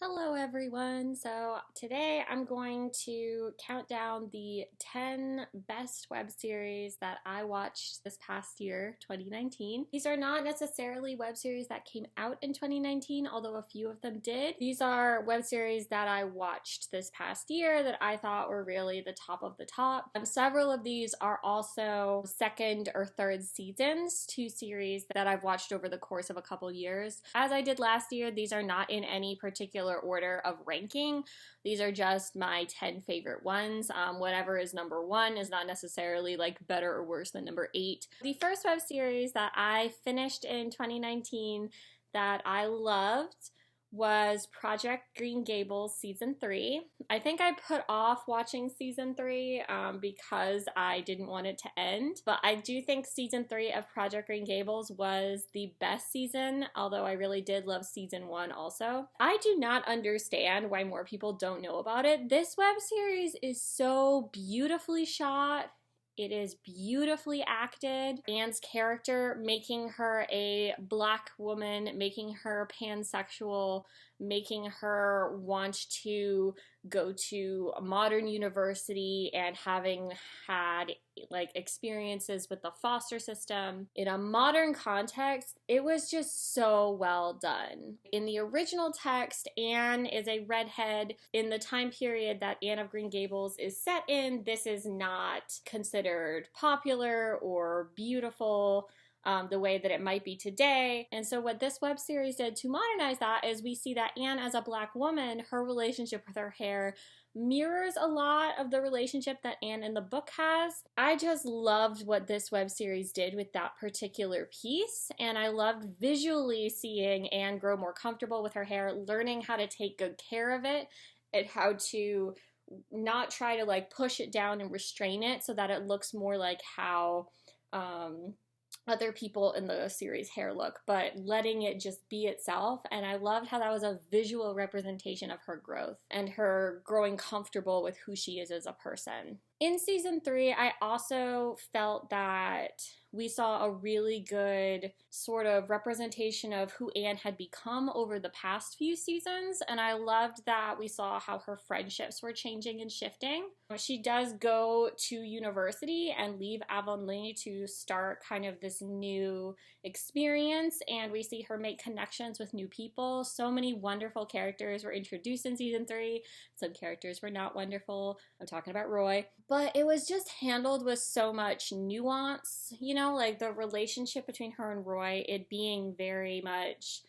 Hello everyone! So today I'm going to count down the 10 best web series that I watched this past year, 2019. These are not necessarily web series that came out in 2019, although a few of them did. These are web series that I watched this past year that I thought were really the top of the top. Several of these are also second or third seasons to series that I've watched over the course of a couple years. As I did last year, these are not in any particular order of ranking. These are just my 10 favorite ones. Whatever is number one is not necessarily like better or worse than number 8. The first web series that I finished in 2019 that I loved was Project Green Gables Season 3. I think I put off watching Season 3 because I didn't want it to end, but I do think Season 3 of Project Green Gables was the best season, although I really did love Season 1 also. I do not understand why more people don't know about it. This web series is so beautifully shot. It is beautifully acted. Anne's character, making her a black woman, making her pansexual, making her want to go to a modern university, and having had like experiences with the foster system in a modern context, it was just so well done. In the original text, Anne is a redhead. In the time period that Anne of Green Gables is set in, this is not considered popular or beautiful the way that it might be today. And so what this web series did to modernize that is we see that Anne, as a black woman, her relationship with her hair mirrors a lot of the relationship that Anne in the book has. I just loved what this web series did with that particular piece, and I loved visually seeing Anne grow more comfortable with her hair, learning how to take good care of it, and how to not try to like push it down and restrain it so that it looks more like how other people in the series hair look, but letting it just be itself. And I loved how that was a visual representation of her growth and her growing comfortable with who she is as a person. In Season 3, I also felt that we saw a really good sort of representation of who Anne had become over the past few seasons, and I loved that we saw how her friendships were changing and shifting. She does go to university and leave Avonlea to start kind of this new experience, and we see her make connections with new people. So many wonderful characters were introduced in Season 3. Some characters were not wonderful. I'm talking about Roy. But it was just handled with so much nuance, you know, like the relationship between her and Roy, it being very much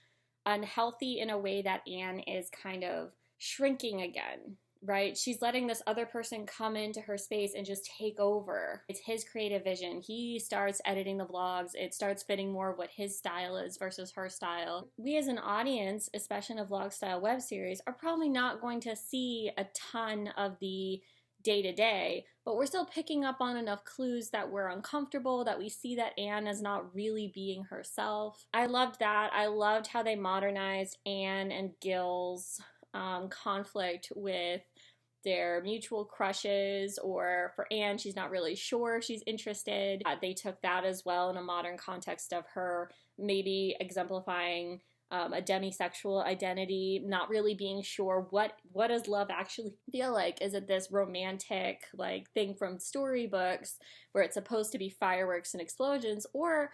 unhealthy in a way that Anne is kind of shrinking again, right? She's letting this other person come into her space and just take over. It's his creative vision. He starts editing the vlogs. It starts fitting more of what his style is versus her style. We as an audience, especially in a vlog style web series, are probably not going to see a ton of the day-to-day, but we're still picking up on enough clues that we're uncomfortable, that we see that Anne is not really being herself. I loved that. I loved how they modernized Anne and Gil's conflict with their mutual crushes, or for Anne, she's not really sure if she's interested. They took that as well in a modern context of her maybe exemplifying a demisexual identity, not really being sure what does love actually feel like. Is it this romantic like thing from storybooks where it's supposed to be fireworks and explosions, or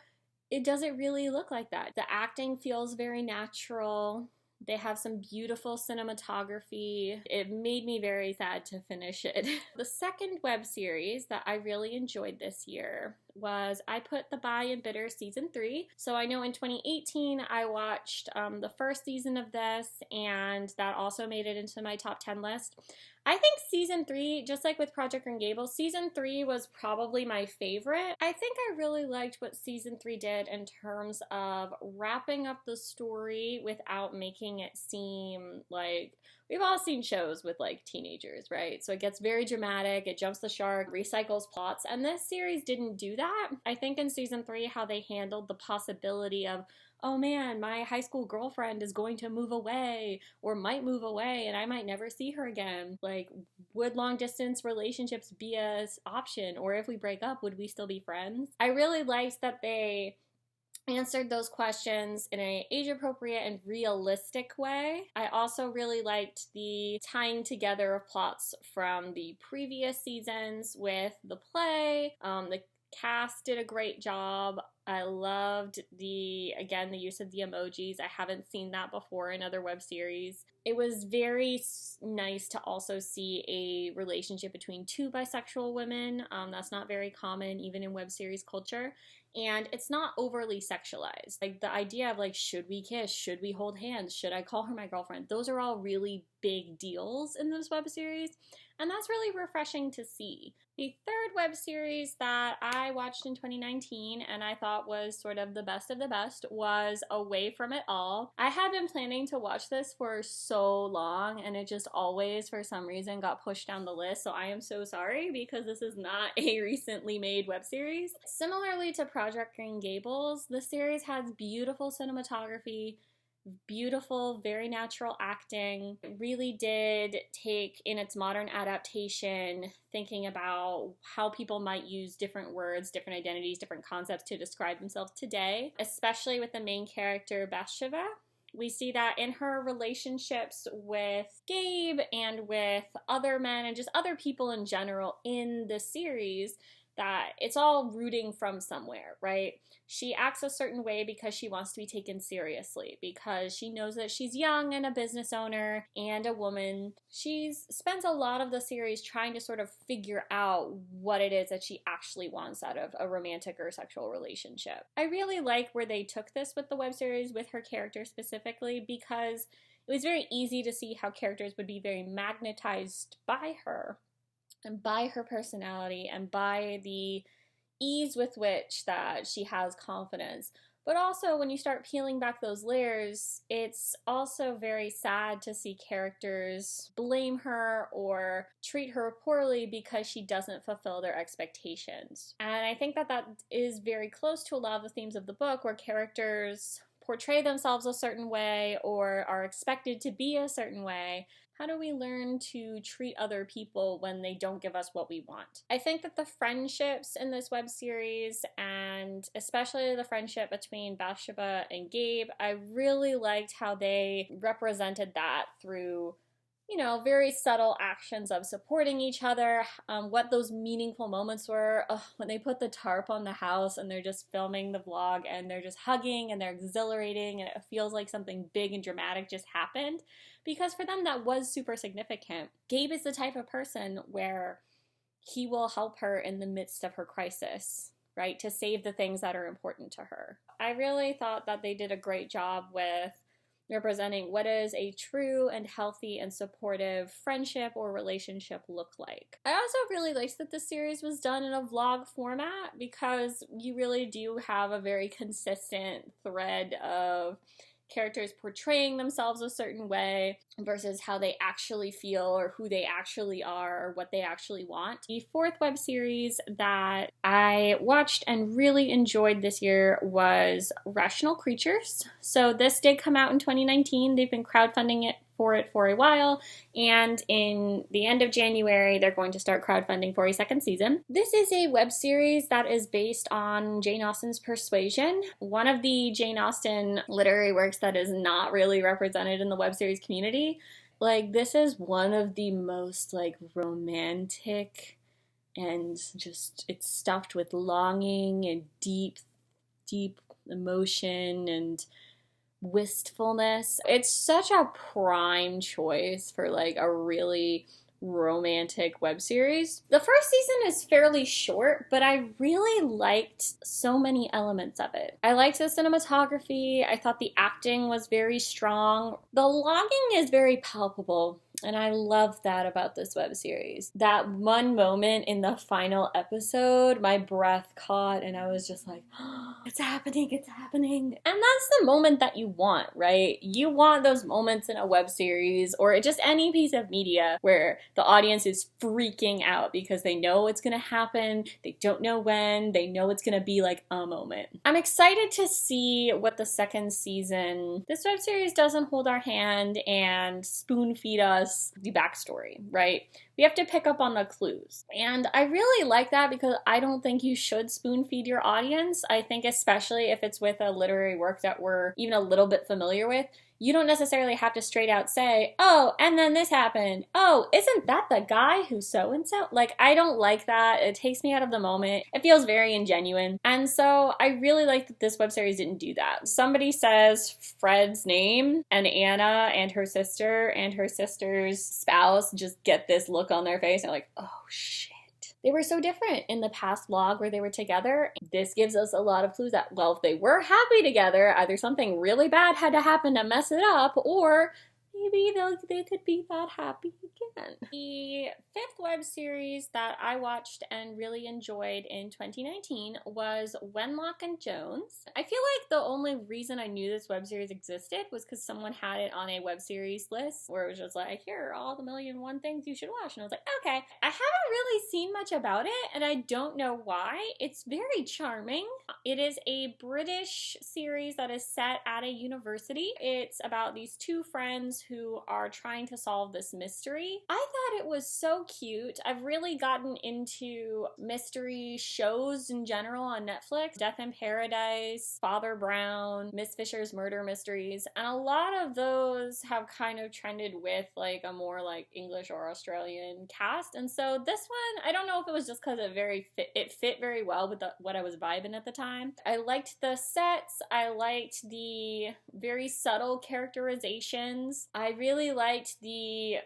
it doesn't really look like that? The acting feels very natural. They have some beautiful cinematography. It made me very sad to finish it. The second web series that I really enjoyed this year was I Put the Bye in Bitter Season 3. So I know in 2018 I watched the first season of this, and that also made it into my top 10 list. I think Season 3, just like with Project Green Gables, Season 3 was probably my favorite. I think I really liked what Season 3 did in terms of wrapping up the story without making it seem like, we've all seen shows with like teenagers, right? So it gets very dramatic, it jumps the shark, recycles plots, and this series didn't do that. I think in Season 3 how they handled the possibility of, oh man, my high school girlfriend is going to move away or might move away and I might never see her again. Like, would long distance relationships be an option? Or if we break up, would we still be friends? I really liked that they answered those questions in an age-appropriate and realistic way. I also really liked the tying together of plots from the previous seasons with the play. The cast did a great job. I loved the use of the emojis. I haven't seen that before in other web series. It was very nice to also see a relationship between two bisexual women. That's not very common even in web series culture. And it's not overly sexualized. Like the idea of like, should we kiss? Should we hold hands? Should I call her my girlfriend? Those are all really big deals in this web series. And that's really refreshing to see. The third web series that I watched in 2019 and I thought was sort of the best of the best was Away From It All. I had been planning to watch this for so long and it just always, for some reason, got pushed down the list. So I am so sorry because this is not a recently made web series. Similarly to Project Green Gables, the series has beautiful cinematography, beautiful, very natural acting. It really did take, in its modern adaptation, thinking about how people might use different words, different identities, different concepts to describe themselves today, especially with the main character, Bathsheba. We see that in her relationships with Gabe and with other men and just other people in general in the series, that it's all rooting from somewhere, right? She acts a certain way because she wants to be taken seriously, because she knows that she's young and a business owner and a woman. She spends a lot of the series trying to sort of figure out what it is that she actually wants out of a romantic or sexual relationship. I really like where they took this with the web series, with her character specifically, because it was very easy to see how characters would be very magnetized by her and by her personality and by the ease with which that she has confidence. But also when you start peeling back those layers, it's also very sad to see characters blame her or treat her poorly because she doesn't fulfill their expectations. And I think that that is very close to a lot of the themes of the book, where characters portray themselves a certain way or are expected to be a certain way. How do we learn to treat other people when they don't give us what we want? I think that the friendships in this web series, and especially the friendship between Bathsheba and Gabe, I really liked how they represented that through, you know, very subtle actions of supporting each other, what those meaningful moments were. When they put the tarp on the house and they're just filming the vlog and they're just hugging and they're exhilarating and it feels like something big and dramatic just happened. Because for them that was super significant. Gabe is the type of person where he will help her in the midst of her crisis, right? To save the things that are important to her. I really thought that they did a great job with representing what does a true and healthy and supportive friendship or relationship look like. I also really liked that the series was done in a vlog format, because you really do have a very consistent thread of characters portraying themselves a certain way versus how they actually feel or who they actually are or what they actually want. The fourth web series that I watched and really enjoyed this year was Rational Creatures. So this did come out in 2019. They've been crowdfunding it for a while, and in the end of January they're going to start crowdfunding for a second season. This is a web series that is based on Jane Austen's Persuasion, one of the Jane Austen literary works that is not really represented in the web series community. Like, this is one of the most like romantic, and just it's stuffed with longing and deep emotion and wistfulness. It's such a prime choice for like a really romantic web series. The first season is fairly short, but I really liked so many elements of it. I liked the cinematography. I thought the acting was very strong. The longing is very palpable, and I love that about this web series. That one moment in the final episode, my breath caught and I was just like, oh, it's happening, it's happening. And that's the moment that you want, right? You want those moments in a web series or just any piece of media where the audience is freaking out because they know it's gonna happen, they don't know when, they know it's gonna be like a moment. I'm excited to see what the second season, this web series doesn't hold our hand and spoon feed us us the backstory, right? We have to pick up on the clues. And I really like that because I don't think you should spoon feed your audience. I think especially if it's with a literary work that we're even a little bit familiar with, you don't necessarily have to straight out say, oh, and then this happened. Oh, isn't that the guy who so-and-so? Like, I don't like that. It takes me out of the moment. It feels very ingenuine. And so I really like that this web series didn't do that. Somebody says Fred's name, and Anna and her sister's spouse just get this look on their face and like, oh shit. They were so different in the past vlog where they were together. This gives us a lot of clues that, well, if they were happy together, either something really bad had to happen to mess it up, or maybe they could be that happy again. The fifth web series that I watched and really enjoyed in 2019 was Wenlock and Jones. I feel like the only reason I knew this web series existed was because someone had it on a web series list where it was just like, here are all the 1,000,001 things you should watch. And I was like, okay. I haven't really seen much about it, and I don't know why. It's very charming. It is a British series that is set at a university. It's about these two friends who are trying to solve this mystery. I thought it was so cute. I've really gotten into mystery shows in general on Netflix. Death in Paradise, Father Brown, Miss Fisher's Murder Mysteries, and a lot of those have kind of trended with like a more like English or Australian cast. And so this one, I don't know if it was just because it fit very well with what I was vibing at the time. I liked the sets. I liked the very subtle characterizations. I really liked the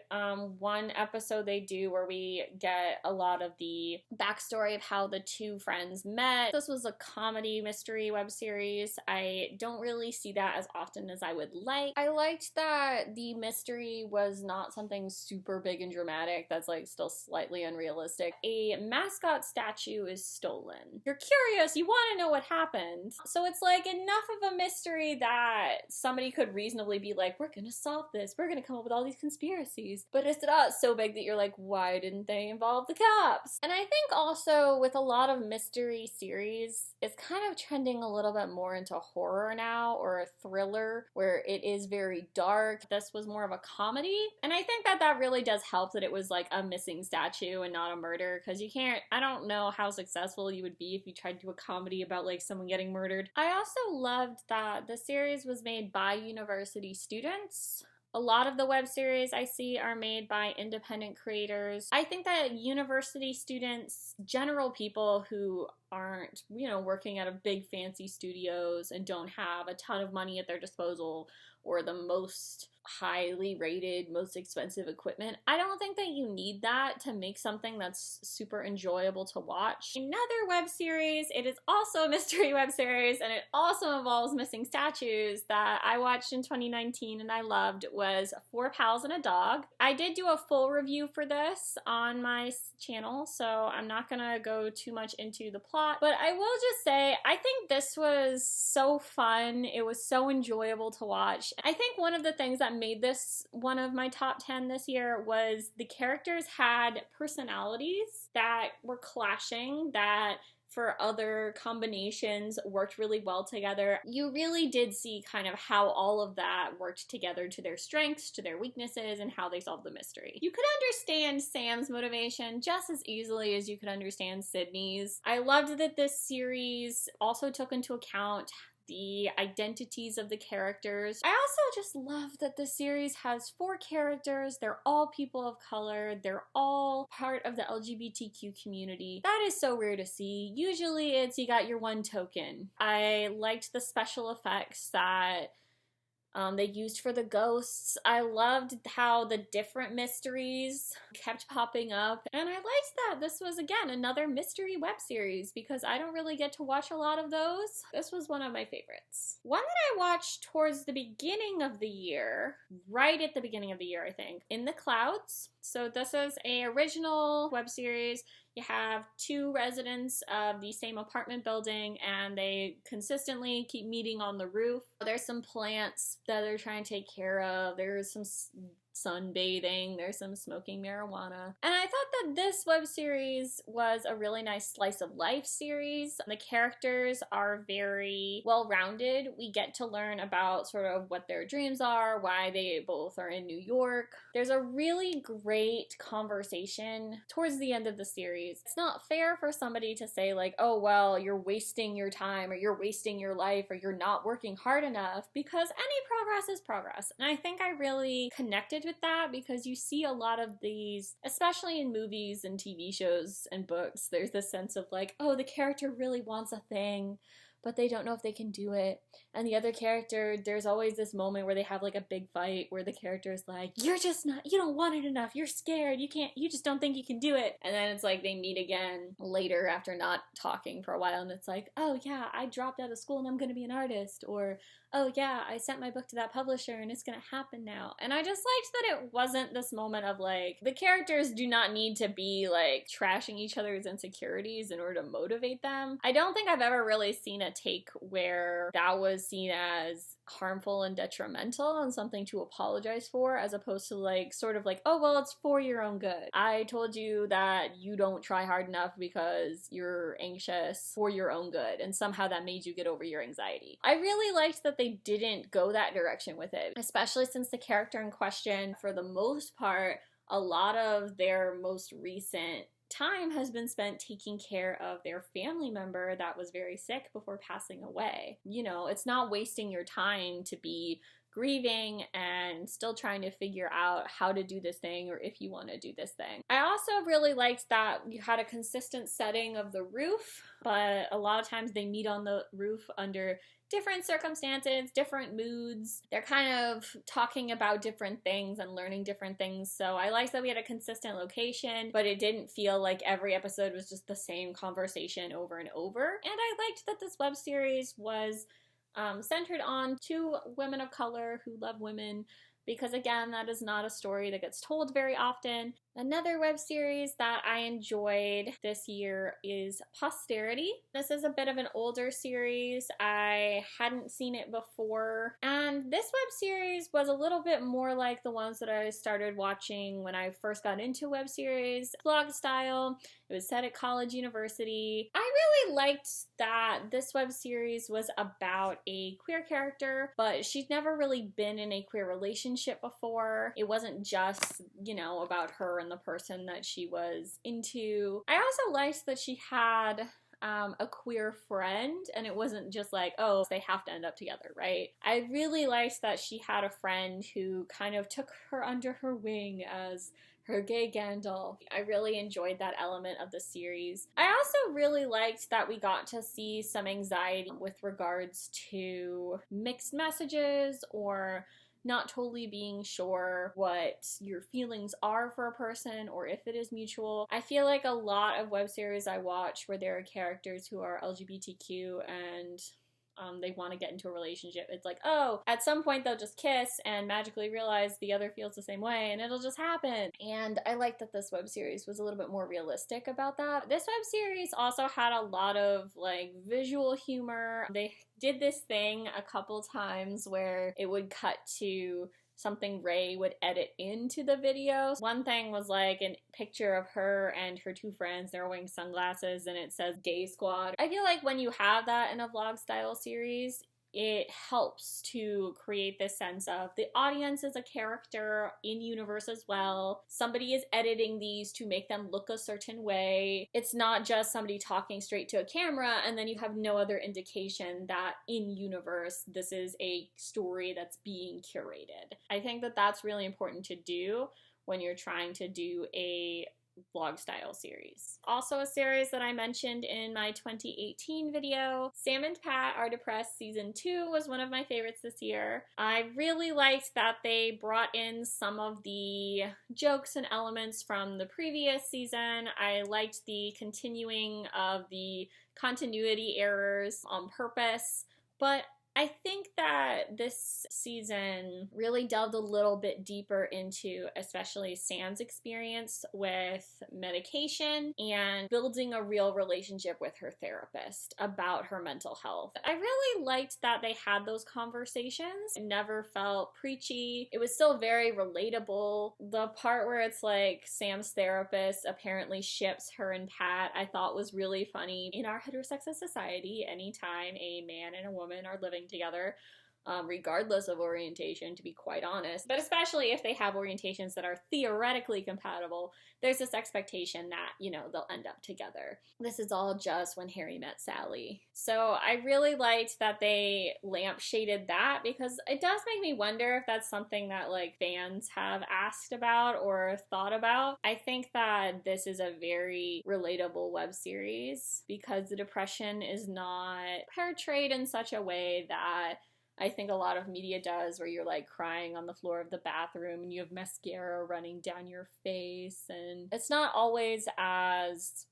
one episode they do where we get a lot of the backstory of how the two friends met. This was a comedy mystery web series. I don't really see that as often as I would like. I liked that the mystery was not something super big and dramatic that's like still slightly unrealistic. A mascot statue is stolen. You're curious, you want to know what happened. So it's like enough of a mystery that somebody could reasonably be like, we're gonna solve this. We're gonna come up with all these conspiracies. But it's not so big that you're like, why didn't they involve the cops? And I think also with a lot of mystery series, it's kind of trending a little bit more into horror now, or a thriller where it is very dark. This was more of a comedy. And I think that that really does help that it was like a missing statue and not a murder, because you can't, I don't know how successful you would be if you tried to do a comedy about like someone getting murdered. I also loved that the series was made by university students. A lot of the web series I see are made by independent creators. I think that university students, general people who aren't, working at a big fancy studios and don't have a ton of money at their disposal or the most highly rated, most expensive equipment. I don't think that you need that to make something that's super enjoyable to watch. Another web series, it is also a mystery web series, and it also involves missing statues that I watched in 2019 and I loved, was Four Pals and a Dog. I did do a full review for this on my channel, so I'm not gonna go too much into the plot, but I will just say I think this was so fun. It was so enjoyable to watch. I think one of the things that made this one of my top 10 this year was the characters had personalities that were clashing, that for other combinations worked really well together. You really did see kind of how all of that worked together to their strengths, to their weaknesses, and how they solved the mystery. You could understand Sam's motivation just as easily as you could understand Sydney's. I loved that this series also took into account the identities of the characters. I also just love that the series has 4 characters. They're all people of color. They're all part of the LGBTQ community. That is so rare to see. Usually it's you got your one token. I liked the special effects that they used for the ghosts. I loved how the different mysteries kept popping up. And I liked that this was, again, another mystery web series because I don't really get to watch a lot of those. This was one of my favorites. One that I watched towards the beginning of the year, right at the beginning of the year, I think, In the Clouds. So this is an original web series. You have 2 residents of the same apartment building and they consistently keep meeting on the roof. There's some plants that they're trying to take care of. There's some sunbathing. There's some smoking marijuana. And I thought that this web series was a really nice slice of life series. The characters are very well-rounded. We get to learn about sort of what their dreams are, why they both are in New York. There's a really great conversation towards the end of the series. It's not fair for somebody to say like, oh, well, you're wasting your time or you're wasting your life or you're not working hard enough, because any progress is progress. And I think I really connected with that because you see a lot of these, especially in movies and TV shows and books, there's this sense of like, oh, the character really wants a thing, but they don't know if they can do it. And the other character, there's always this moment where they have like a big fight where the character is like, you're just not, you don't want it enough, you're scared, you just don't think you can do it. And then it's like they meet again later after not talking for a while and it's like, oh yeah, I dropped out of school and I'm gonna be an artist. Or, oh yeah, I sent my book to that publisher and it's gonna happen now. And I just liked that it wasn't this moment of like, the characters do not need to be like trashing each other's insecurities in order to motivate them. I don't think I've ever really seen a take where that was seen as harmful and detrimental and something to apologize for, as opposed to like sort of like, oh well, it's for your own good. I told you that you don't try hard enough because you're anxious for your own good, and somehow that made you get over your anxiety. I really liked that they didn't go that direction with it, especially since the character in question, for the most part, a lot of their most recent time has been spent taking care of their family member that was very sick before passing away. You know, it's not wasting your time to be grieving and still trying to figure out how to do this thing or if you want to do this thing. I also really liked that you had a consistent setting of the roof, but a lot of times they meet on the roof under different circumstances, different moods. They're kind of talking about different things and learning different things. So I liked that we had a consistent location, but it didn't feel like every episode was just the same conversation over and over. And I liked that this web series was centered on two women of color who love women, because again, that is not a story that gets told very often. Another web series that I enjoyed this year is Posterity. This is a bit of an older series. I hadn't seen it before, and this web series was a little bit more like the ones that I started watching when I first got into web series. Vlog style. It was set at college university. I really liked that this web series was about a queer character, but she'd never really been in a queer relationship before. It wasn't just, you know, about her and the person that she was into. I also liked that she had a queer friend, and it wasn't just like, oh, they have to end up together, right? I really liked that she had a friend who kind of took her under her wing as her gay Gandalf. I really enjoyed that element of the series. I also really liked that we got to see some anxiety with regards to mixed messages or not totally being sure what your feelings are for a person or if it is mutual. I feel like a lot of web series I watch where there are characters who are LGBTQ and they want to get into a relationship, it's like, oh, at some point they'll just kiss and magically realize the other feels the same way and it'll just happen. And I like that this web series was a little bit more realistic about that. This web series also had a lot of like visual humor. They did this thing a couple times where it would cut to something Ray would edit into the video. One thing was like a picture of her and her two friends. They're wearing sunglasses and it says Gay Squad. I feel like when you have that in a vlog style series, it helps to create this sense of the audience is a character in universe as well. Somebody is editing these to make them look a certain way. It's not just somebody talking straight to a camera and then you have no other indication that in universe this is a story that's being curated. I think that that's really important to do when you're trying to do a vlog style series. Also a series that I mentioned in my 2018 video, Sam and Pat Are Depressed Season 2 was one of my favorites this year. I really liked that they brought in some of the jokes and elements from the previous season. I liked the continuing of the continuity errors on purpose, but I think that this season really delved a little bit deeper into especially Sam's experience with medication and building a real relationship with her therapist about her mental health. I really liked that they had those conversations. It never felt preachy. It was still very relatable. The part where it's like Sam's therapist apparently ships her and Pat, I thought was really funny. In our heterosexist society, anytime a man and a woman are living together, regardless of orientation, to be quite honest, but especially if they have orientations that are theoretically compatible, there's this expectation that, you know, they'll end up together. This is all just when Harry met Sally. So I really liked that they lampshaded that, because it does make me wonder if that's something that like fans have asked about or thought about. I think that this is a very relatable web series because the depression is not portrayed in such a way that I think a lot of media does, where you're like crying on the floor of the bathroom and you have mascara running down your face, and it's not always as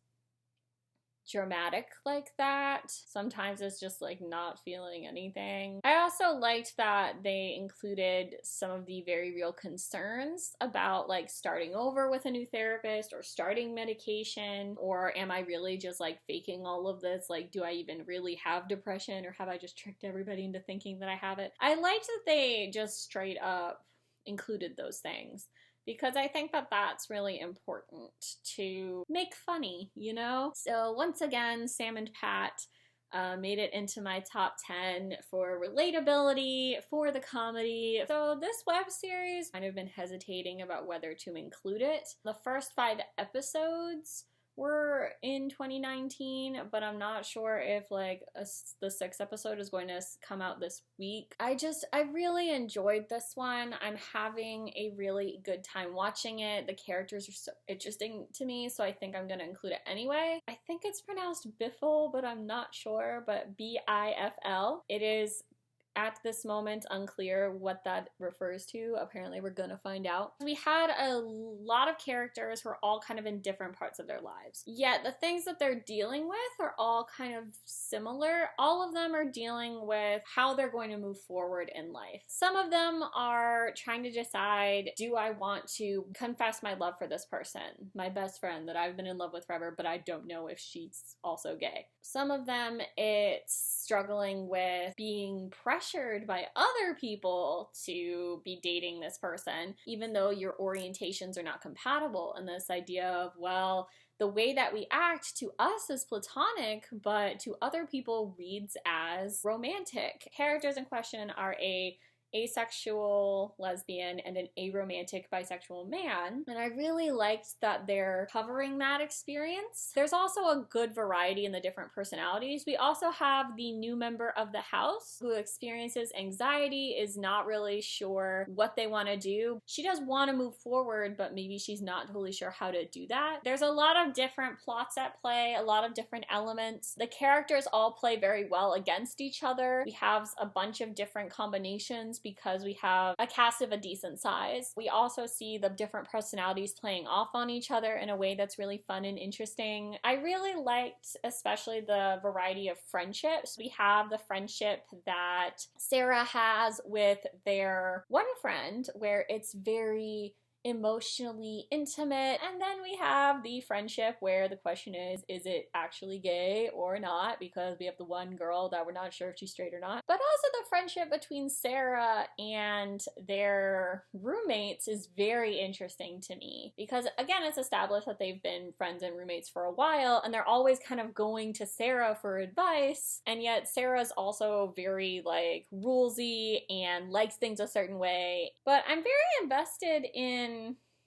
dramatic like that. Sometimes it's just like not feeling anything. I also liked that they included some of the very real concerns about like starting over with a new therapist or starting medication, or am I really just like faking all of this? Like, do I even really have depression, or have I just tricked everybody into thinking that I have it? I liked that they just straight up included those things, because I think that that's really important to make funny, you know? So once again, Sam and Pat made it into my top 10 for relatability, for the comedy. So this web series, I've kind of been hesitating about whether to include it. The first 5 episodes were in 2019, but I'm not sure if like the 6th episode is going to come out this week. I really enjoyed this one. I'm having a really good time watching it. The characters are so interesting to me, so I think I'm going to include it anyway. I think it's pronounced Biffle, but I'm not sure, but B-I-F-L. It is at this moment unclear what that refers to. Apparently we're gonna find out. We had a lot of characters who are all kind of in different parts of their lives, yet the things that they're dealing with are all kind of similar. All of them are dealing with how they're going to move forward in life. Some of them are trying to decide, do I want to confess my love for this person, my best friend that I've been in love with forever, but I don't know if she's also gay. Some of them, it's struggling with being pressured by other people to be dating this person, even though your orientations are not compatible. And this idea of, well, the way that we act to us is platonic, but to other people reads as romantic. Characters in question are a asexual lesbian and an aromantic bisexual man, and I really liked that they're covering that experience. There's also a good variety in the different personalities. We also have the new member of the house who experiences anxiety, is not really sure what they want to do. She does want to move forward, but maybe she's not totally sure how to do that. There's a lot of different plots at play, a lot of different elements. The characters all play very well against each other. We have a bunch of different combinations because we have a cast of a decent size. We also see the different personalities playing off on each other in a way that's really fun and interesting. I really liked especially the variety of friendships. We have the friendship that Sarah has with their one friend, where it's very emotionally intimate, and then we have the friendship where the question is it actually gay or not, because we have the one girl that we're not sure if she's straight or not. But also the friendship between Sarah and their roommates is very interesting to me, because again, it's established that they've been friends and roommates for a while, and they're always kind of going to Sarah for advice, and yet Sarah's also very like rulesy and likes things a certain way. But I'm very invested in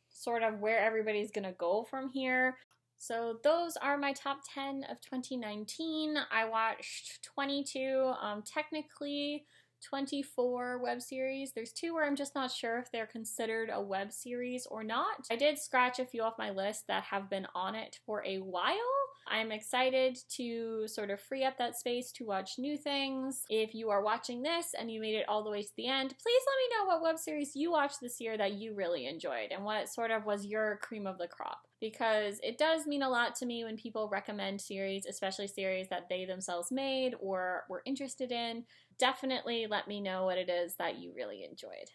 sort of where everybody's gonna go from here. So those are my top 10 of 2019. I watched 22, technically 24 web series. There's 2 where I'm just not sure if they're considered a web series or not. I did scratch a few off my list that have been on it for a while, I'm excited to sort of free up that space to watch new things. If you are watching this and you made it all the way to the end, please let me know what web series you watched this year that you really enjoyed and what sort of was your cream of the crop. Because it does mean a lot to me when people recommend series, especially series that they themselves made or were interested in. Definitely let me know what it is that you really enjoyed.